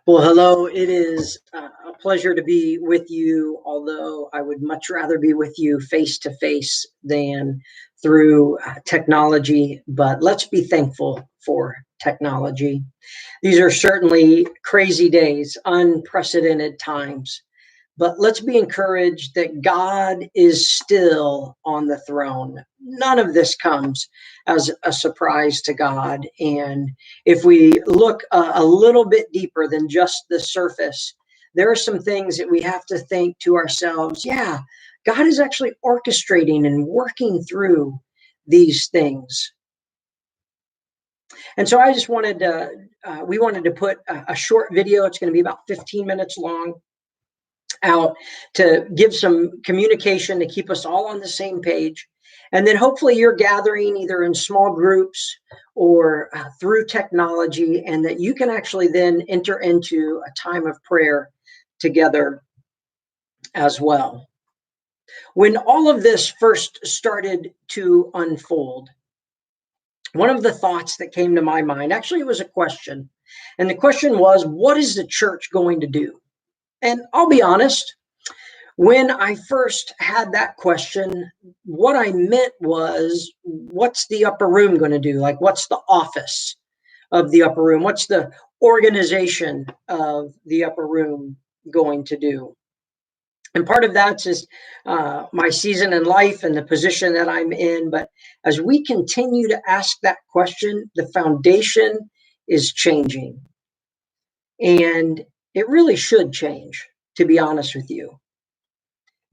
Well, hello. It is a pleasure to be with you, although I would much rather be with you face to face than through technology. But let's be thankful for technology. These are certainly crazy days, unprecedented times. But let's be encouraged that God is still on the throne. None of this comes as a surprise to God. And if we look a little bit deeper than just the surface, there are some things that we have to think to ourselves, yeah, God is actually orchestrating and working through these things. And so I just wanted to, we wanted to put a short video. It's going to be about 15 minutes long out to give some communication to keep us all on the same page. And then hopefully you're gathering either in small groups or through technology, and that you can actually then enter into a time of prayer together as well. When all of this first started to unfold, one of the thoughts that came to my mind, actually it was a question. And the question was, what is the church going to do? And I'll be honest, when I first had that question, what I meant was, what's the upper room going to do? Like, what's the office of the upper room? What's the organization of the upper room going to do? And part of that's just my season in life and the position that I'm in. But as we continue to ask that question, the foundation is changing. And it really should change, to be honest with you.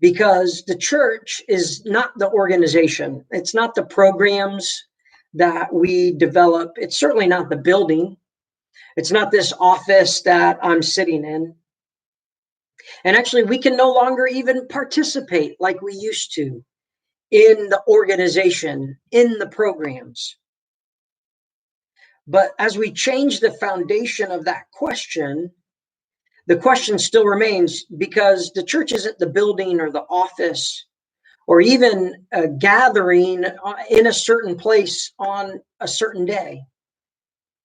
Because the church is not the organization. It's not the programs that we develop. It's certainly not the building. It's not this office that I'm sitting in. And actually, we can no longer even participate like we used to in the organization, in the programs. But as we change the foundation of that question, the question still remains, because the church isn't the building or the office or even a gathering in a certain place on a certain day,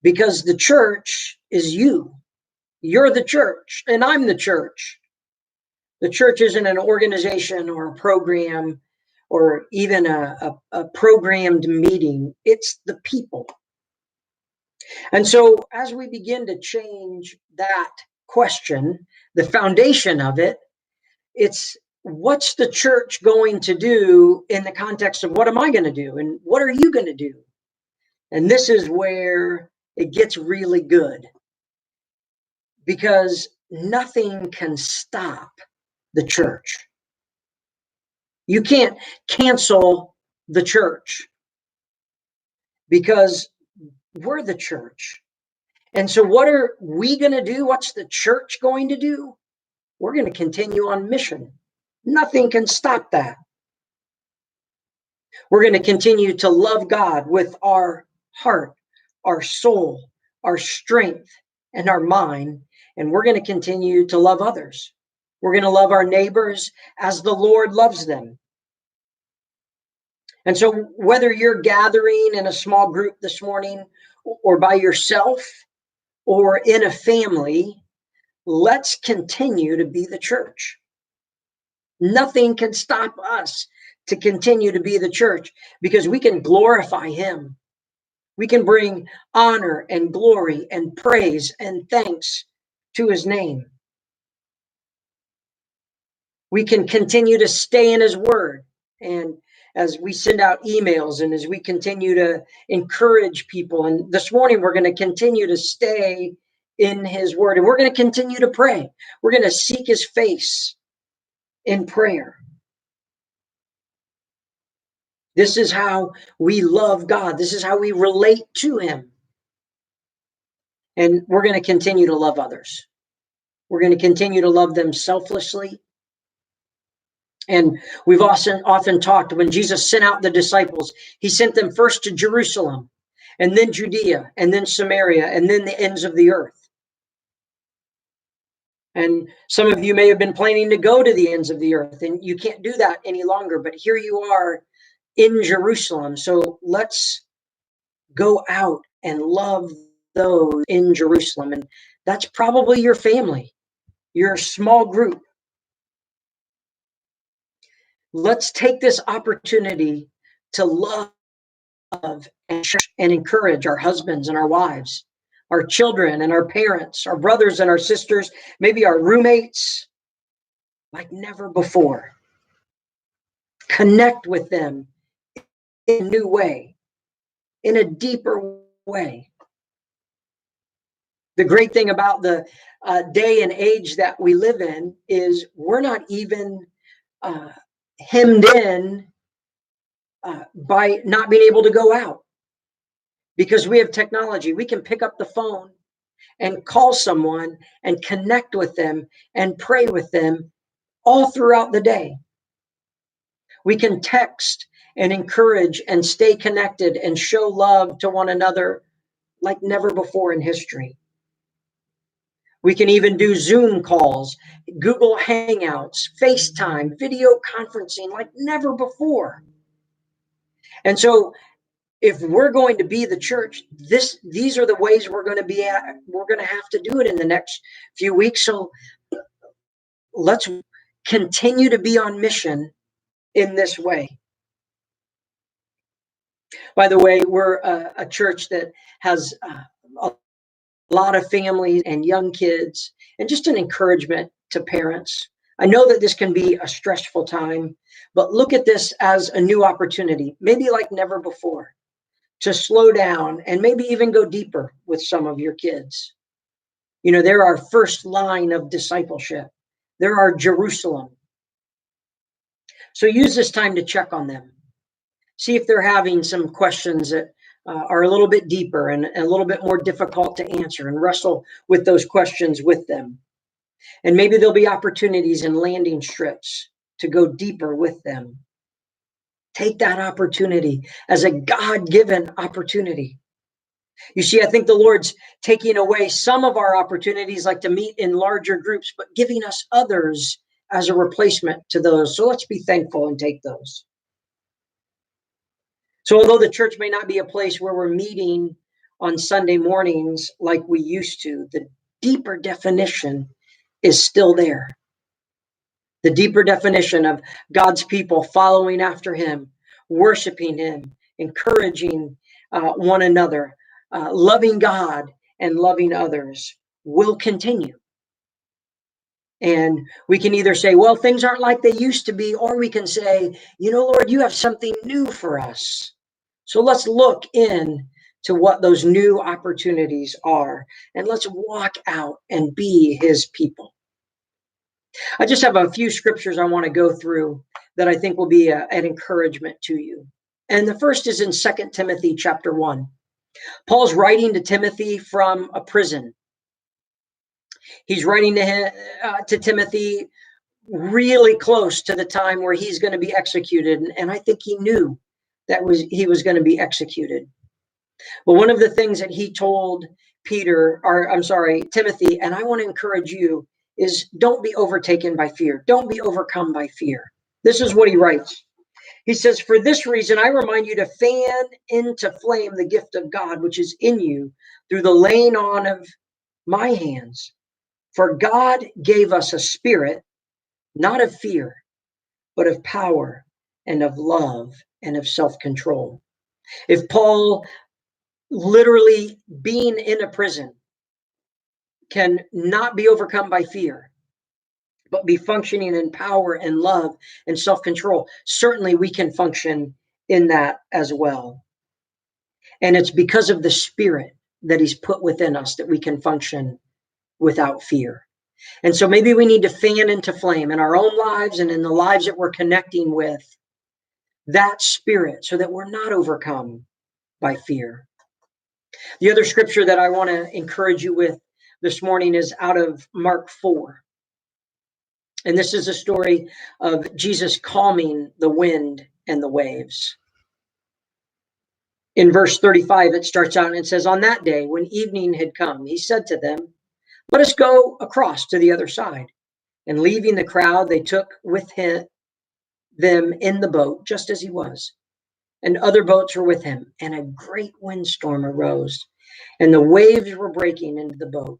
because the church is you. You're the church, and I'm the church. The church isn't an organization or a program or even a programmed meeting. It's the people. And so as we begin to change that question, the foundation of it, it's what's the church going to do in the context of what am I going to do and what are you going to do? And this is where it gets really good, because nothing can stop the church. You can't cancel the church because we're the church. And so what are we going to do? What's the church going to do? We're going to continue on mission. Nothing can stop that. We're going to continue to love God with our heart, our soul, our strength, and our mind. And we're going to continue to love others. We're going to love our neighbors as the Lord loves them. And so whether you're gathering in a small group this morning or by yourself or in a family, let's continue to be the church. Nothing can stop us to continue to be the church, because we can glorify him. We can bring honor and glory and praise and thanks to his name. We can continue to stay in his word. And as we send out emails and as we continue to encourage people, and this morning we're going to continue to stay in his word, and we're going to continue to pray. We're going to seek his face in prayer. This is how we love God. This is how we relate to him. And we're going to continue to love others. We're going to continue to love them selflessly. And we've often talked, when Jesus sent out the disciples, he sent them first to Jerusalem, and then Judea, and then Samaria, and then the ends of the earth. And some of you may have been planning to go to the ends of the earth, and you can't do that any longer. But here you are in Jerusalem. So let's go out and love those in Jerusalem. And that's probably your family, your small group. Let's take this opportunity to love and encourage our husbands and our wives, our children and our parents, our brothers and our sisters, maybe our roommates, like never before. Connect with them in a new way, in a deeper way. The great thing about the day and age that we live in is we're not even hemmed in by not being able to go out, because we have technology. We can pick up the phone and call someone and connect with them and pray with them all throughout the day. We can text and encourage and stay connected and show love to one another like never before in history. We can even do Zoom calls, Google Hangouts, FaceTime, video conferencing like never before. And so if we're going to be the church, these are the ways we're going to be at. We're going to have to do it in the next few weeks. So let's continue to be on mission in this way. By the way, we're a church that has a lot of families and young kids, and just an encouragement to parents. I know that this can be a stressful time, but look at this as a new opportunity, maybe like never before, to slow down and maybe even go deeper with some of your kids. You know, they're our first line of discipleship. They're our Jerusalem. So use this time to check on them. See if they're having some questions that are a little bit deeper and a little bit more difficult to answer, and wrestle with those questions with them. And maybe there'll be opportunities and landing strips to go deeper with them. Take that opportunity as a God-given opportunity. You see, I think the Lord's taking away some of our opportunities, like to meet in larger groups, but giving us others as a replacement to those. So let's be thankful and take those. So although the church may not be a place where we're meeting on Sunday mornings like we used to, the deeper definition is still there. The deeper definition of God's people following after him, worshiping him, encouraging one another, loving God and loving others will continue. And we can either say, well, things aren't like they used to be, or we can say, you know, Lord, you have something new for us. So let's look in to what those new opportunities are, and let's walk out and be his people. I just have a few scriptures I want to go through that I think will be an encouragement to you. And the first is in 2 Timothy chapter 1. Paul's writing to Timothy from a prison. He's writing to Timothy really close to the time where he's going to be executed. And I think he knew that he was going to be executed. But one of the things that he told Timothy, and I want to encourage you, is don't be overtaken by fear. Don't be overcome by fear. This is what he writes. He says, for this reason, I remind you to fan into flame the gift of God, which is in you through the laying on of my hands. For God gave us a spirit, not of fear, but of power and of love and of self-control. If Paul, literally being in a prison, can not be overcome by fear, but be functioning in power and love and self-control, certainly we can function in that as well. And it's because of the spirit that he's put within us that we can function without fear. And so maybe we need to fan into flame in our own lives and in the lives that we're connecting with that spirit so that we're not overcome by fear. The other scripture that I want to encourage you with this morning is out of Mark 4. And this is a story of Jesus calming the wind and the waves. In verse 35, it starts out and it says, on that day, when evening had come, he said to them, let us go across to the other side. And leaving the crowd, they took with them in the boat, just as he was. And other boats were with him. And a great windstorm arose, and the waves were breaking into the boat.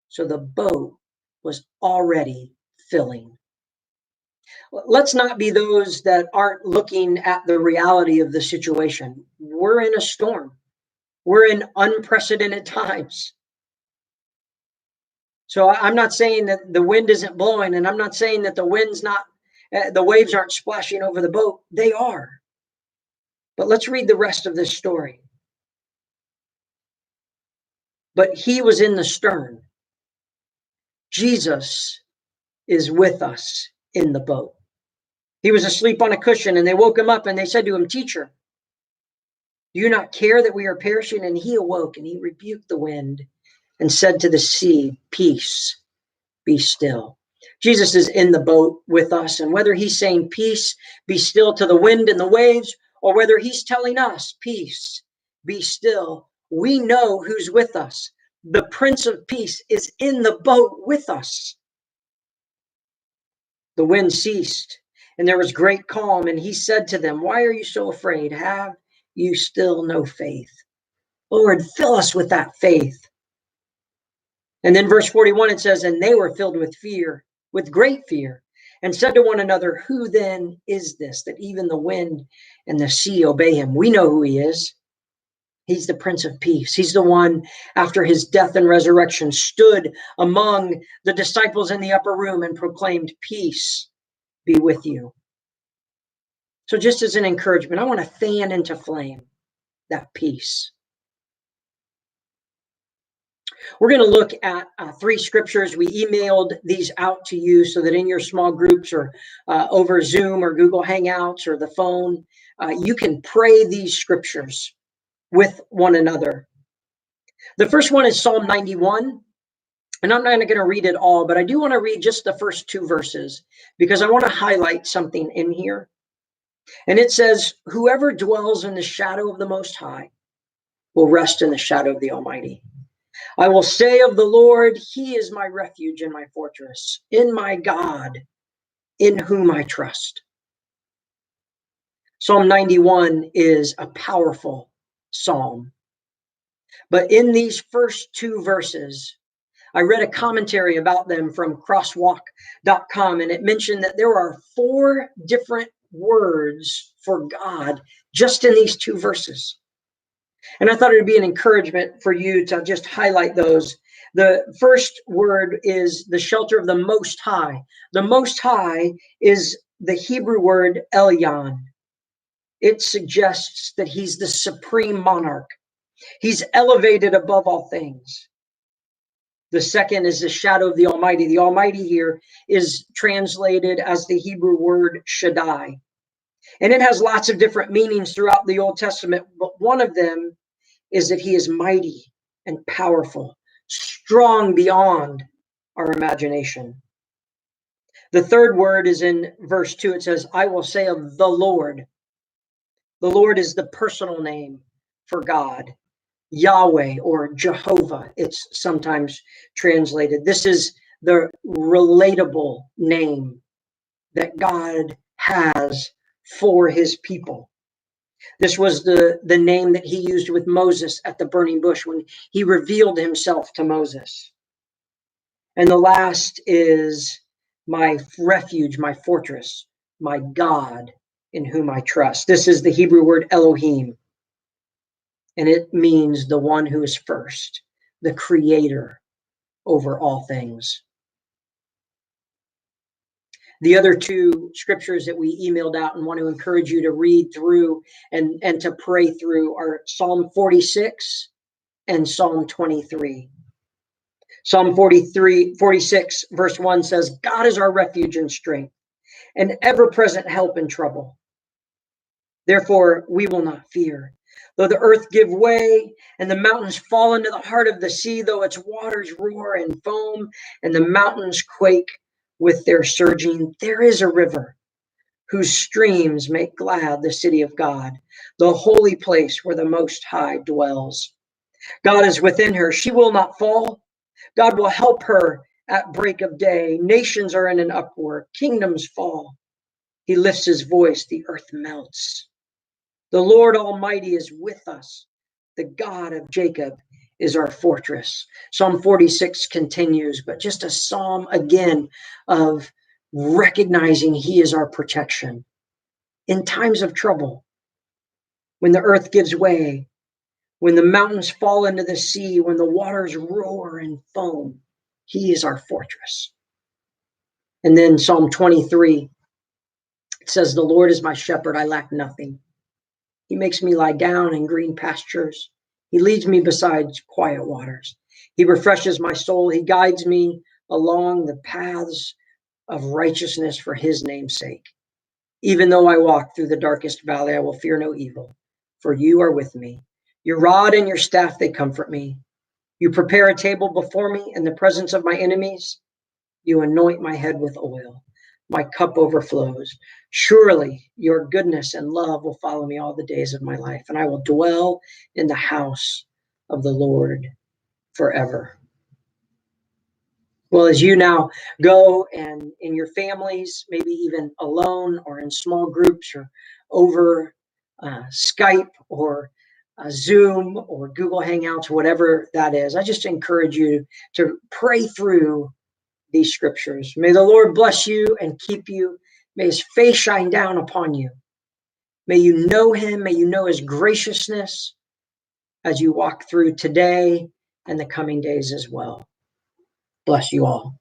So the boat was already filling. Let's not be those that aren't looking at the reality of the situation. We're in a storm. We're in unprecedented times. So I'm not saying that the wind isn't blowing, and I'm not saying that the waves aren't splashing over the boat. They are. But let's read the rest of this story. But he was in the stern. Jesus is with us in the boat. He was asleep on a cushion, and they woke him up and they said to him, "Teacher, do you not care that we are perishing?" And he awoke and he rebuked the wind and said to the sea, "Peace, be still." Jesus is in the boat with us, and whether he's saying peace, be still to the wind and the waves, or whether he's telling us peace, be still, we know who's with us. The Prince of Peace is in the boat with us. The wind ceased, and there was great calm, and he said to them, "Why are you so afraid? Have you still no faith?" Lord, fill us with that faith. And then verse 41, it says, "And they were filled with fear, with great fear, and said to one another, who then is this, that even the wind and the sea obey him?" We know who he is. He's the Prince of Peace. He's the one, after his death and resurrection, stood among the disciples in the upper room and proclaimed, "Peace be with you." So just as an encouragement, I want to fan into flame that peace. We're going to look at 3 scriptures. We emailed these out to you so that in your small groups or over Zoom or Google Hangouts or the phone, you can pray these scriptures with one another. The first one is Psalm 91. And I'm not going to read it all, but I do want to read just the first 2 verses because I want to highlight something in here. And it says, "Whoever dwells in the shadow of the Most High will rest in the shadow of the Almighty. I will say of the Lord, he is my refuge and my fortress, in my God, in whom I trust." Psalm 91 is a powerful psalm. But in these first 2 verses, I read a commentary about them from crosswalk.com, and it mentioned that there are 4 different words for God just in these 2 verses. And I thought it would be an encouragement for you to just highlight those. The first word is the shelter of the Most High. The Most High is the Hebrew word Elyon. It suggests that he's the supreme monarch. He's elevated above all things. The second is the shadow of the Almighty. The Almighty here is translated as the Hebrew word Shaddai. And it has lots of different meanings throughout the Old Testament, but one of them is that he is mighty and powerful, strong beyond our imagination. The third word is in verse 2. It says, "I will say of the Lord." The Lord is the personal name for God. Yahweh or Jehovah, it's sometimes translated. This is the relatable name that God has for his people. This was the name that he used with Moses at the burning bush when he revealed himself to Moses. And the last is my refuge, my fortress, my God in whom I trust. This is the Hebrew word Elohim. And it means the one who is first, the creator over all things. The other 2 scriptures that we emailed out and want to encourage you to read through and to pray through are Psalm 46 and Psalm 23. Psalm 46, verse 1 says, "God is our refuge and strength, an ever-present help in trouble. Therefore, we will not fear. Though the earth give way and the mountains fall into the heart of the sea, though its waters roar and foam and the mountains quake with their surging, there is a river whose streams make glad the city of God, the holy place where the Most High dwells. God is within her. She will not fall. God will help her at break of day. Nations are in an uproar. Kingdoms fall. He lifts his voice. The earth melts. The Lord Almighty is with us. The God of Jacob is our fortress. Psalm 46 continues, but just a psalm again of recognizing he is our protection. In times of trouble, when the earth gives way, when the mountains fall into the sea, when the waters roar and foam, he is our fortress. And then Psalm 23, it says, the Lord is my shepherd, I lack nothing. He makes me lie down in green pastures. He leads me beside quiet waters. He refreshes my soul. He guides me along the paths of righteousness for his name's sake. Even though I walk through the darkest valley, I will fear no evil, for you are with me. Your rod and your staff, they comfort me. You prepare a table before me in the presence of my enemies. You anoint my head with oil. My cup overflows. Surely your goodness and love will follow me all the days of my life, and I will dwell in the house of the Lord forever. Well, as you now go and in your families, maybe even alone or in small groups or over Skype or Zoom or Google Hangouts, whatever that is, I just encourage you to pray through these scriptures. May the Lord bless you and keep you. May his face shine down upon you. May you know him. May you know his graciousness as you walk through today and the coming days as well. Bless you all.